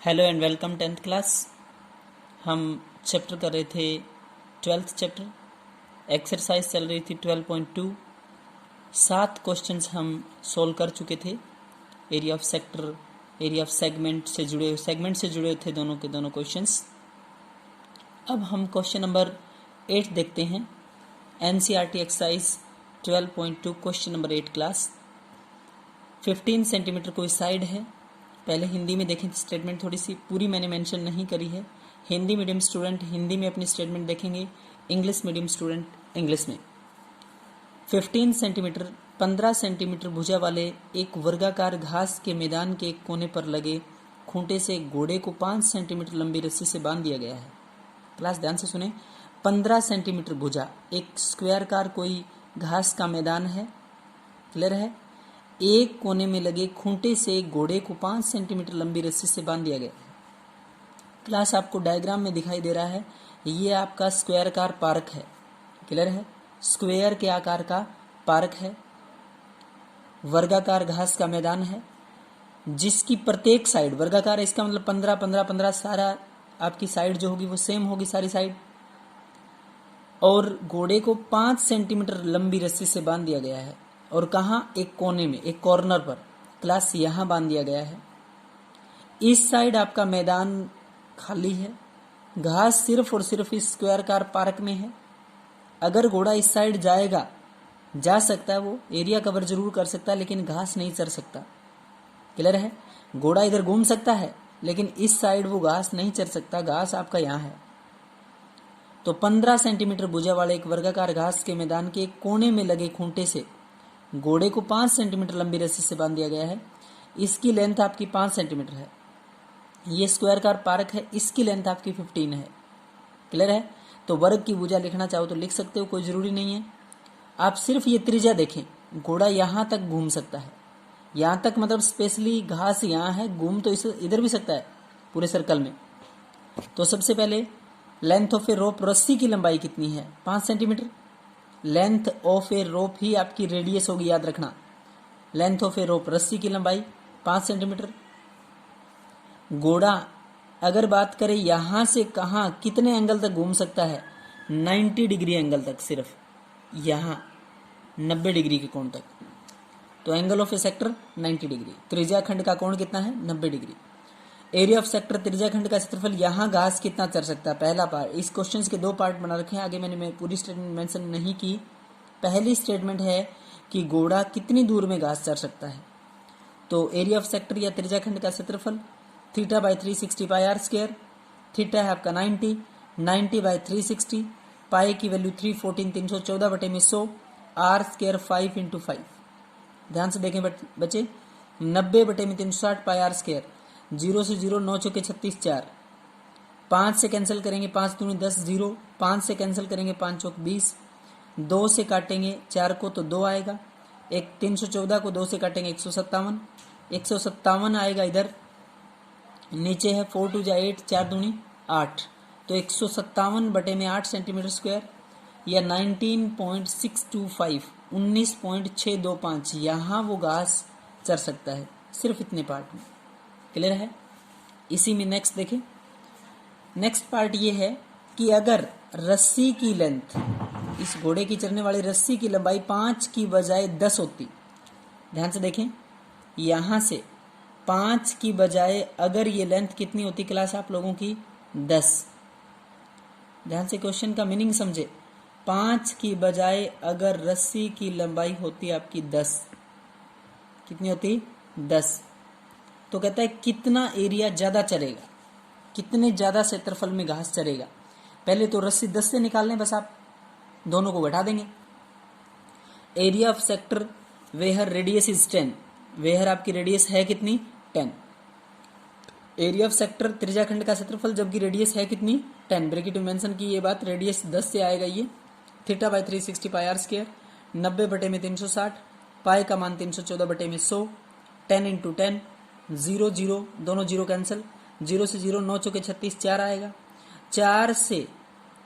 Hello and welcome 10th class. हम chapter कर रहे थे 12th चैप्टर। एक्सरसाइज चल रही थी 12.2। 7 क्वेश्चंस हम सोल्व कर चुके थे। Area of sector, area of segment से जुड़े थे दोनों के दोनों क्वेश्चंस। अब हम क्वेश्चन नंबर 8 देखते हैं। NCERT exercise 12.2 question number 8 class. 15 centimetre कोई साइड है। पहले हिंदी में देखें स्टेटमेंट, थोड़ी सी पूरी मैंने मेंशन नहीं करी है। हिंदी मीडियम स्टूडेंट हिंदी में अपनी स्टेटमेंट देखेंगे, इंग्लिश मीडियम स्टूडेंट इंग्लिश में। 15 सेंटीमीटर 15 सेंटीमीटर भुजा वाले एक वर्गाकार घास के मैदान के एक कोने पर लगे खूंटे से घोड़े को 5 सेंटीमीटर लंबी रस्सी से बांध दिया गया है। क्लास ध्यान से सुने। 15 सेंटीमीटर भुजा, एक स्क्वायर कार कोई घास का मैदान है, क्लियर है। एक कोने में लगे खूंटे से घोड़े को 5 सेंटीमीटर लंबी रस्सी से बांध दिया गया। क्लास आपको डायग्राम में दिखाई दे रहा है, ये आपका स्क्वायर कार पार्क है, क्लियर है। स्क्वायर के आकार का पार्क है, वर्गाकार घास का मैदान है, जिसकी प्रत्येक साइड वर्गाकार, इसका मतलब 15 15 15 सारा आपकी साइड जो होगी वो सेम होगी सारी साइड। और घोड़े को 5 सेंटीमीटर लंबी रस्सी से बांध दिया गया है। और कहाँ? एक कोने में, एक कॉर्नर पर। क्लास यहां बांध दिया गया है। इस साइड आपका मैदान खाली है, घास सिर्फ और सिर्फ इस स्क्वायर कार पार्क में है। अगर घोड़ा इस साइड जाएगा, जा सकता है, वो एरिया कवर जरूर कर सकता है, लेकिन घास नहीं चर सकता, क्लियर है। घोड़ा इधर घूम सकता है, लेकिन इस साइड वो घास नहीं चर सकता, घास आपका यहाँ है। तो 15 सेंटीमीटर भुजा वाले एक वर्गाकार घास के मैदान के कोने में लगे खूंटे से घोड़े को 5 सेंटीमीटर लंबी रस्सी से बांध दिया गया है। इसकी लेंथ आपकी 5 सेंटीमीटर है। ये स्क्वायर कार पार्क है, इसकी लेंथ आपकी 15 है, क्लियर है। तो वर्ग की भुजा लिखना चाहो तो लिख सकते हो, कोई जरूरी नहीं है। आप सिर्फ ये त्रिज्या देखें, घोड़ा यहां तक घूम सकता है, यहां तक मतलब स्पेशली घास यहां है, घूम तो इस इधर भी सकता है पूरे सर्कल में। तो सबसे पहले लेंथ ऑफ ए रोप, रस्सी की लंबाई कितनी है? 5 सेंटीमीटर। लेंथ ऑफ ए रोप ही आपकी रेडियस होगी, याद रखना। लेंथ ऑफ ए रोप, रस्सी की लंबाई 5 सेंटीमीटर। घोड़ा अगर बात करें यहां से कहां कितने एंगल तक घूम सकता है? 90 डिग्री एंगल तक, सिर्फ यहां 90 डिग्री के कोण तक। तो angle of A sector 90 degree. त्रिज्या खंड का कोण कितना है? 90 डिग्री। एरिया ऑफ सेक्टर, त्रिज्या खंड का क्षेत्रफल, यहां घास कितना चर सकता है? पहला पार्ट। इस क्वेश्चन के 2 पार्ट बना रखे हैं, आगे मैंने पूरी स्टेटमेंट मेंशन नहीं की। पहली स्टेटमेंट है कि घोड़ा कितनी दूर में घास चर सकता है। तो एरिया ऑफ सेक्टर या त्रिज्या खंड का क्षेत्रफल θ/360 पाई आर स्क्वायर। थीटा है आपका 90/360, पाई की वैल्यू 314 314/100, आर स्क्वायर 5 × 5। ध्यान से देखें बच्चे, 90/360 पाई आर स्क्वायर। 0 से 0, 9 चौके 36, 4, 5 से कैंसिल करेंगे, 5 दूनी 10, 0, 5 से कैंसिल करेंगे, 5 चौक 20, 2 से काटेंगे 4 को तो 2 आएगा, एक 314 को 2 से काटेंगे 157, 157 आएगा इधर, नीचे है 4 2 जा 8, 4 दूनी 8, तो 157/8 सेंटीमीटर स्क्वायर या 19.625, 19.625 यहाँ वो घास चर सकता है, सिर्फ इतने पार्ट में, क्लियर है। इसी में नेक्स्ट देखें। नेक्स्ट पार्ट ये है कि अगर रस्सी की लेंथ, इस घोड़े की चलने वाली रस्सी की लंबाई 5 की बजाय 10 होती, ध्यान से देखें, यहां से 5 की बजाय अगर ये लेंथ कितनी होती क्लास आप लोगों की? 10। ध्यान से क्वेश्चन का मीनिंग समझे। 5 की बजाय अगर रस्सी की लंबाई होती आपकी 10, कितनी होती? 10। तो कहता है कितना एरिया ज्यादा चरेगा, कितने ज्यादा क्षेत्रफल में घास चरेगा। पहले तो रस्सी 10 से निकालने, बस आप दोनों को घटा देंगे। Area of sector where radius is 10, where आपकी रेडियस है कितनी? 10। एरिया ऑफ सेक्टर त्रिज्या खंड का क्षेत्रफल जबकि रेडियस है कितनी? 10। ब्रैकेट में मेंशन की ये बात, रेडियस 10 से आएगा ये। θ/360 पाई आर स्क्वायर, 90/360, पाई का मान 314/100, 10 × 10, 0 0, दोनों 0 कैंसिल, 0 से 0, 9 चौके 36, 4 आएगा। 4 से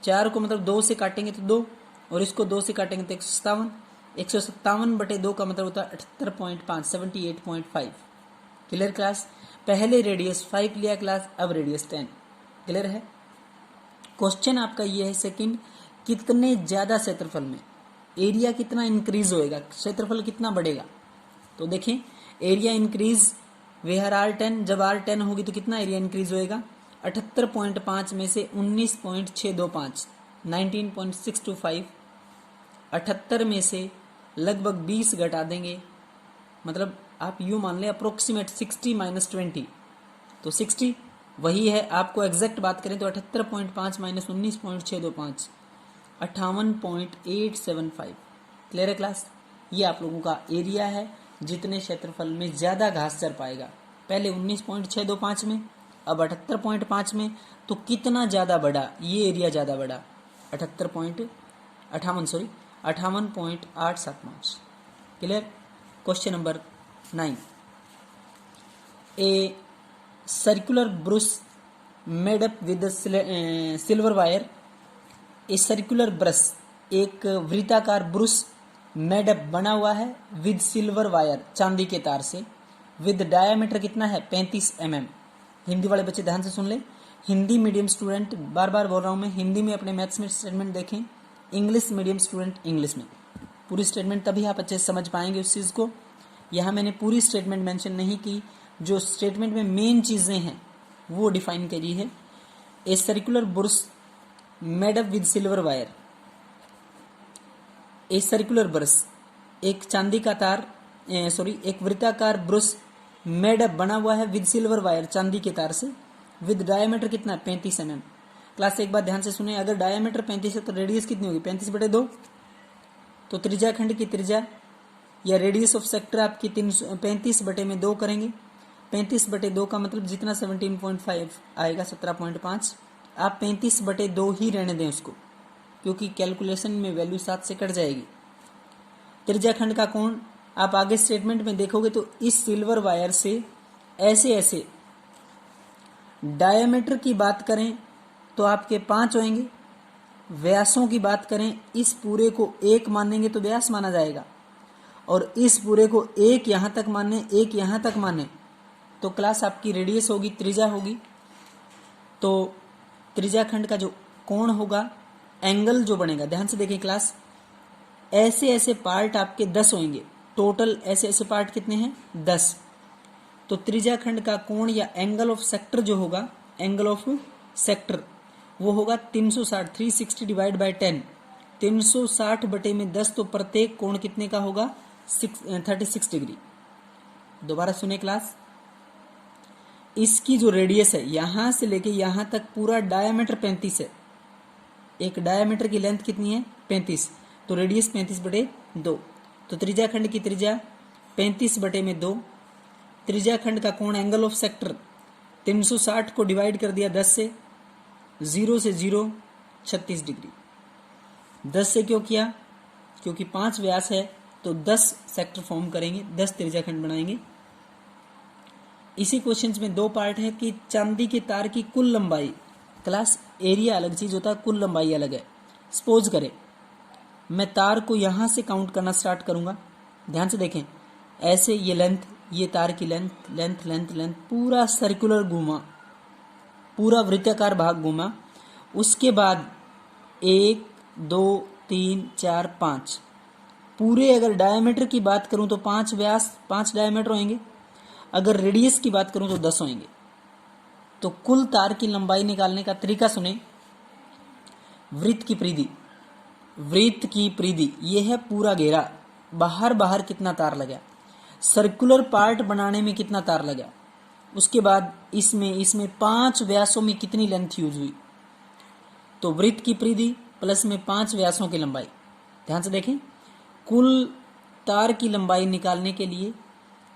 4 को मतलब 2 से काटेंगे तो 2, और इसको 2 से काटेंगे तो 157, 157/2 का मतलब होता है 78.5, 78.5, क्लियर क्लास। पहले रेडियस 5 लिया क्लास, अब रेडियस 10। क्लियर है? क्वेश्चन आपका ये है सेकंड, कितने ज्यादा क्षेत्रफल में एरिया कितना इंक्रीज होएगा, क्षेत्रफल कितना बढ़ेगा। तो देखें, एरिया इंक्रीज वेयर आर 10, जब आर 10 होगी तो कितना एरिया इंक्रीज होएगा, 78.5 में से 19.625 19.625, 78 में से लगभग 20 घटा देंगे, मतलब आप यूँ मान लें अप्रोक्सीमेट 60 माइनस 20, तो 60 वही है। आपको एग्जैक्ट बात करें तो 78.5 माइनस 19.625 58.875। क्लियर है क्लास? ये आप लोगों का एरिया है जितने क्षेत्रफल में ज़्यादा घास चर पाएगा। पहले 19.625 में, अब 78.5 में, तो कितना ज़्यादा बढ़ा, ये एरिया ज़्यादा बढ़ा 58.875। Clear? Question number 9, a circular brush made up with silver wire. A circular brush, एक वृत्ताकार ब्रश मेड अप बना हुआ है विद सिल्वर वायर, चांदी के तार से, विद डायामीटर कितना है 35 mm। हिंदी वाले बच्चे ध्यान से सुन ले, हिंदी मीडियम स्टूडेंट, बार बार बोल रहा हूँ मैं, हिंदी में अपने मैथ्स में स्टेटमेंट देखें, इंग्लिश मीडियम स्टूडेंट इंग्लिश में। पूरी स्टेटमेंट तभी आप अच्छे से समझ पाएंगे उस चीज़ को। यहाँ मैंने पूरी स्टेटमेंट मेंशन नहीं की, जो स्टेटमेंट में मेन चीज़ें हैं वो डिफाइन करी है। A circular brush made up with silver wire, a circular brush, एक चांदी का तार, एक वृत्ताकार ब्रश मेड अप बना हुआ है विद सिल्वर वायर, चांदी के तार से, विद डायमीटर कितना 35 mm। क्लास एक बात ध्यान से सुने, अगर डायमीटर 35 है तो रेडियस कितनी होगी 35/2, तो त्रिज्या खंड की त्रिज्या या रेडियस ऑफ सेक्टर आपकी 35/2 करेंगे। 35/2 का मतलब जितना 17.5 आएगा 17.5, आप 35/2 ही रहने दें उसको, क्योंकि कैलकुलेशन में वैल्यू 7 से कट जाएगी। त्रिज्या खंड का कोण आप आगे स्टेटमेंट में देखोगे तो इस सिल्वर वायर से ऐसे ऐसे, डायमीटर की बात करें तो आपके 5 होंगे, व्यासों की बात करें इस पूरे को 1 मानेंगे तो व्यास माना जाएगा, और इस पूरे को 1 यहाँ तक माने, 1 यहाँ तक माने तो क्लास आपकी रेडियस होगी, त्रिज्या होगी। तो त्रिज्या खंड का जो कोण होगा, एंगल जो बनेगा, ध्यान से देखें क्लास, ऐसे ऐसे पार्ट आपके 10 होंगे, टोटल ऐसे ऐसे पार्ट कितने हैं 10। तो त्रिज्या खंड का कोण या एंगल ऑफ सेक्टर जो होगा, एंगल ऑफ सेक्टर वो होगा 360, 360 डिवाइड बाय 10, 360/10, तो प्रत्येक कोण कितने का होगा 36 डिग्री। दोबारा सुने क्लास, इसकी जो रेडियस है यहां से लेके यहां तक पूरा डायमीटर 35 है, एक डायमीटर की लेंथ कितनी है 35, तो रेडियस 35/2, तो त्रिज्या खंड की त्रिज्या 35/2, त्रिज्या खंड का कोण एंगल ऑफ सेक्टर 360 को डिवाइड कर दिया 10 से, 0 से 0 36 डिग्री। 10 से क्यों किया, क्योंकि 5 व्यास है तो 10 सेक्टर फॉर्म करेंगे, 10 त्रिज्या खंड बनाएंगे। इसी क्वेश्चन में 2 पार्ट है कि चांदी के तार की कुल लंबाई, क्लास एरिया अलग चीज होता है, कुल लंबाई अलग है। सपोज करें मैं तार को यहां से काउंट करना स्टार्ट करूंगा, ध्यान से देखें, ऐसे ये लेंथ, ये तार की लेंथ लेंथ लेंथ लेंथ, पूरा सर्कुलर घूमा, पूरा वृत्ताकार भाग घूमा, उसके बाद 1 2 3 4 5, पूरे अगर डायमीटर की बात करूं तो 5 व्यास, 5 डायमीटर होंगे, अगर रेडियस की बात करूं तो 10 होंगे। तो कुल तार की लंबाई निकालने का तरीका सुने, वृत्त की परिधि, वृत्त की परिधि ये है पूरा घेरा, बाहर बाहर कितना तार लगा, सर्कुलर पार्ट बनाने में कितना तार लगा, उसके बाद इसमें 5 व्यासों में कितनी लेंथ यूज हुई, तो वृत्त की परिधि प्लस में 5 व्यासों की लंबाई। ध्यान से देखें, कुल तार की लंबाई निकालने के लिए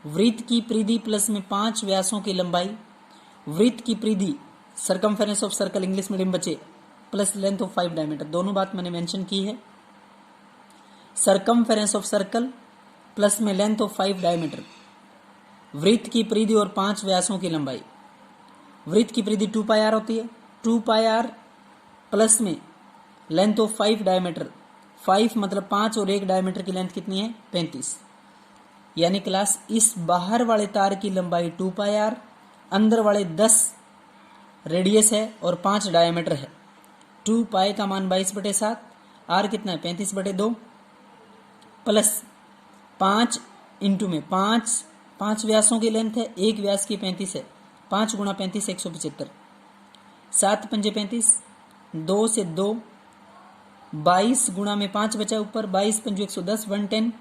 वृत्त की परिधि प्लस में 5 व्यासों की लंबाई, वृत्त की परिधि circumference of circle English medium बच्चे प्लस लेंथ ऑफ 5 डायमीटर, दोनों बात मैंने मेंशन की है। सरकमफेरेंस ऑफ सर्कल प्लस में लेंथ ऑफ 5 डायमीटर, वृत्त की परिधि और 5 व्यासों की लंबाई। वृत्त की परिधि 2πr होती है, 2πr प्लस में लेंथ ऑफ 5 डायमीटर, 5 मतलब 5 और 1 डायमीटर की लेंथ कितनी है 35, यानी क्लास इस बाहर वाले तार की लंबाई 2πr अंदर वाले 10 रेडियस है और 5 डायमीटर है। 2 पाई का मान 22/7, आर कितना है 35/2 प्लस 5 इंटू में 5 व्यासों की लेंथ है, एक व्यास की 35 है, 5 गुणा 35 175, 7 पंजे 35, 2 से 2, 22 गुणा में 5 बचा ऊपर, 22 पंजू 110, 110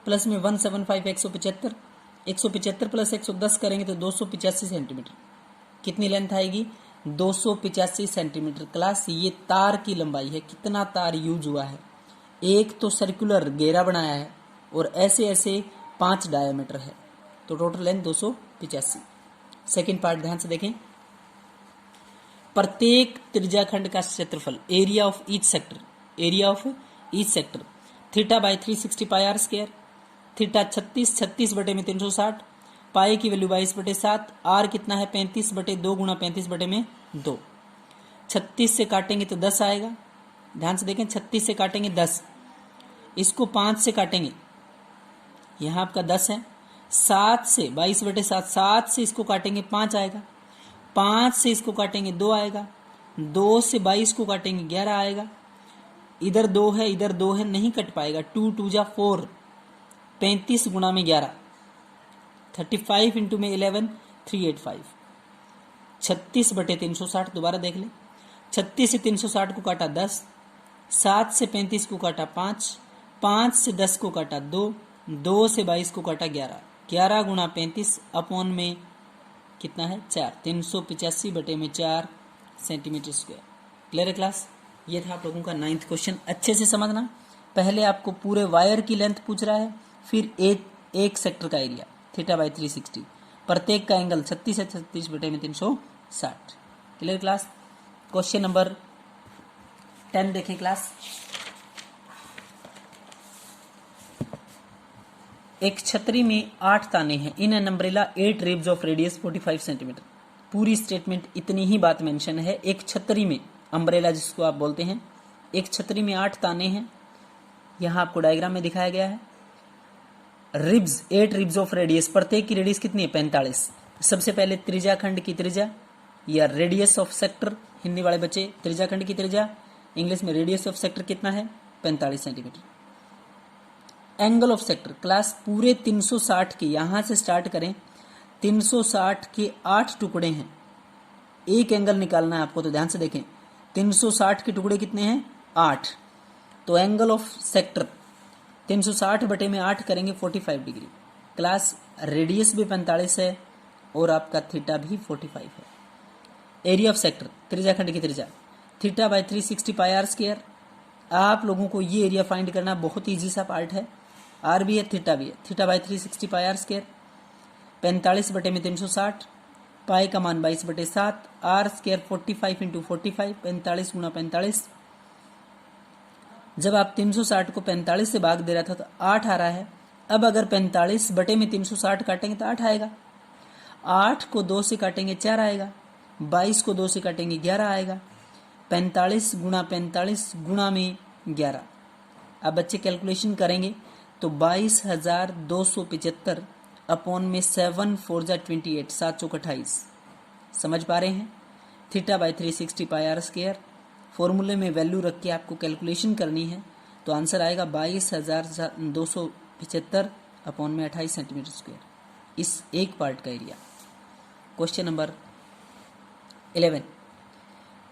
प्लस में 175 175, 175 प्लस 110 करेंगे तो 285 सेंटीमीटर। कितनी लेंथ आएगी 285 सेंटीमीटर। क्लास ये तार की लंबाई है। कितना तार यूज हुआ है, एक तो सर्कुलर घेरा बनाया है और ऐसे ऐसे 5 डायमीटर है, तो टोटल लेंथ 285। सेकेंड पार्ट ध्यान से देखें। प्रत्येक त्रिज्याखंड का क्षेत्रफल, area of each sector, theta by 360 pi r square, theta 36 बटे में 360, पाई की वैल्यू 22/7, आर कितना है 35/2 गुणा 35/2। 36 से काटेंगे तो 10 आएगा। ध्यान से देखें, 36 से काटेंगे 10, इसको 5 से काटेंगे, यहाँ आपका 10 है। 7 से 22/7, 7 से इसको काटेंगे 5 आएगा, 5 से इसको काटेंगे 2 आएगा, 2 से 22 को काटेंगे 11 आएगा, इधर 2 है इधर 2 है, नहीं कट पाएगा, 2 2 जा 4, 35 गुणा में 11, 35 इंटू में 11 385, 36/360। दोबारा देख ले, 36 से 360 को काटा 10, 7 से 35 को काटा 5, 5 से 10 को काटा 2, 2 से 22 को काटा 11, 11 गुणा 35 अपॉन में कितना है 4, 385/4 सेंटीमीटर स्क्वायर। क्लियर है क्लास? ये था आप लोगों का 9th क्वेश्चन। अच्छे से समझना, पहले आपको पूरे वायर की लेंथ पूछ रहा है, फिर एक सेक्टर का एरिया थीटा बाई 360, प्रत्येक का एंगल 36 है, 36/360। Clear class? क्वेश्चन नंबर 10 देखें क्लास। एक छतरी में 8 ताने हैं, in an umbrella 8 ribs of radius 45 centimetre. पूरी स्टेटमेंट इतनी ही बात मेंशन है। एक छतरी में, अम्ब्रेला जिसको आप बोलते हैं, एक छतरी में 8 ताने हैं, यहां आपको डायग्राम में दिखाया गया है। रिब्स 8 रिब्स ऑफ रेडियस, प्रत्येक की रेडियस कितनी है 45। सबसे पहले त्रिज्याखंड की त्रिज्या या रेडियस ऑफ सेक्टर, हिंदी वाले बच्चे त्रिज्याखंड की त्रिज्या, इंग्लिश में रेडियस ऑफ सेक्टर कितना है 45 centimetre. Angle of sector, class पूरे 360 के, यहां से स्टार्ट करें, 360 के 8 टुकड़े हैं, एक एंगल निकालना है आपको, तो ध्यान से देखें 360 के टुकड़े कितने हैं 8, तो एंगल ऑफ सेक्टर 360 बटे में 8 करेंगे 45 डिग्री। क्लास रेडियस भी 45 है और आपका थीटा भी 45 है। एरिया ऑफ सेक्टर, त्रिज्याखंड की त्रिज्या theta by 360 pi r square. आप लोगों को ये एरिया फाइंड करना बहुत ईजी सा पार्ट है, आर भी है थीटा भी है, theta by 360 pi r square, 45 बटे में 360, पाई का मान 22/7, आर स्क्वायर 45 इंटू 45, 45 गुणा 45। जब आप 360 को 45 से भाग दे रहा था तो 8 आ रहा है। अब अगर 45 बटे में 360 काटेंगे तो 8 आएगा, 8 को 2 से काटेंगे 4 आएगा, 22 को 2 से काटेंगे 11 आएगा, 45 गुणा 45 गुणा में 11। अब बच्चे कैलकुलेशन करेंगे तो 22,275 अपॉन में 7 4 जा 28, 7 चौक 28। समझ पा रहे हैं? Theta by 360 pi r square, फॉर्मूले में वैल्यू रख के आपको कैलकुलेशन करनी है, तो आंसर आएगा 22,275 अपॉन में 28 सेंटीमीटर स्क्वायर, इस एक पार्ट का area. Question number 11।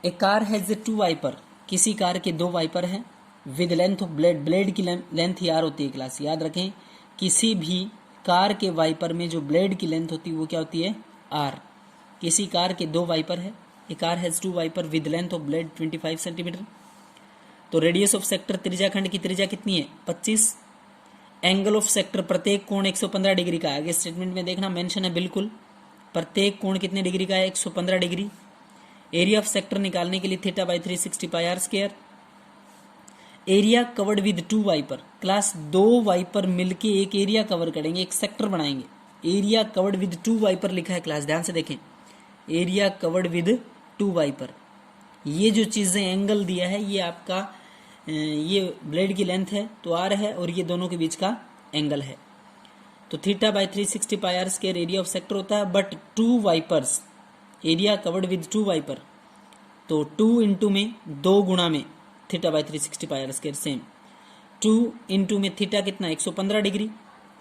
A car has 2 wiper, किसी कार के 2 वाइपर हैं, with length of blade, blade की लेंथ यार होती है क्लास, याद रखें किसी भी कार के वाइपर में जो ब्लेड की लेंथ होती है वो क्या होती है आर। किसी कार के 2 वाइपर है, a car has 2 wiper with length of blade 25 centimetre. तो रेडियस ऑफ सेक्टर, त्रिज्याखंड की त्रिज्या कितनी है 25। एंगल ऑफ सेक्टर, प्रत्येक कोण 115 डिग्री का है, आगे स्टेटमेंट में देखना मेंशन है बिल्कुल, प्रत्येक कोण कितने डिग्री का है 115 डिग्री। एरिया ऑफ सेक्टर निकालने के लिए theta by 360 pi r square. Area covered with 2 wiper, class 2 wiper मिलके एक एरिया कवर करेंगे, एक सेक्टर बनाएंगे। एरिया कवर्ड विद 2 वाइपर लिखा है क्लास, ध्यान से देखें, एरिया कवर्ड विद 2 वाइपर। ये जो चीजें एंगल दिया है ये आपका ये ब्लेड की लेंथ है तो आर है, और ये दोनों के बीच का एंगल है। तो theta by 360 pi r square area of sector होता है, but 2 wipers area covered with 2 wiper, तो 2 इंटू में 2 गुणा में theta by 360 pi r square same, 2 into में थीटा कितना 115 डिग्री,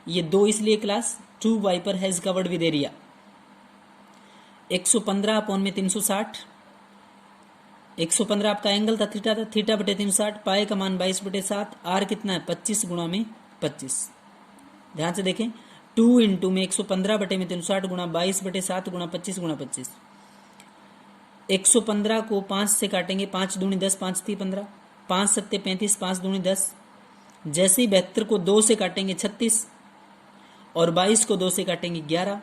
ये 2 इसलिए class 2 wiper has covered with area 115 upon में 360, 115 आपका एंगल था, थीटा बटे 360, पाए का मान 22/7, आर कितना है 25 गुणा में 25। ध्यान से देखें 2 इंटू में 115 बटे में 360 गुणा 22/7 गुणा 25 गुणा 25। 115 को 5 से काटेंगे, 5 दूनी 10, 5 3 15, 5 7 35, 5 दूनी 10। जैसे ही 72 को 2 से काटेंगे 36, और 22 को 2 से काटेंगे 11,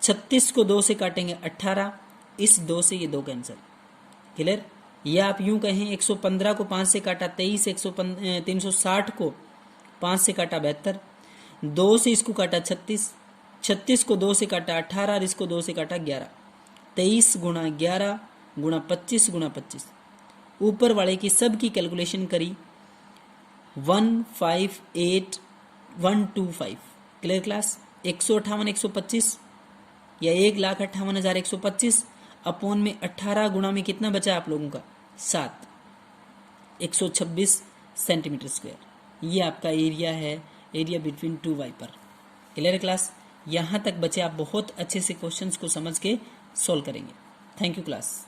36 को 2 से काटेंगे 18, इस 2 से ये 2 कैंसिल। क्लियर? ये आप यूं कहें 115 को 5 से काटा 23, 360 को 5 से काटा 72, 2 से इसको काटा 36, 36 को 2 से काटा 18 और इसको 2 से काटा 11, 23 गुणा 11 गुणा 25 गुणा 25। ऊपर वाले की सब की कैलकुलेशन करी 158125। Clear class? 158 125 या 1,58,125 अपोन में 18 गुणा में कितना बचा आप लोगों का 7, 126 सेंटीमीटर स्क्वायर। ये आपका एरिया है, area between 2 wiper. Clear class? यहाँ तक बचे, आप बहुत अच्छे से क्वेश्चंस को समझ के सॉल्व करेंगे। Thank you class.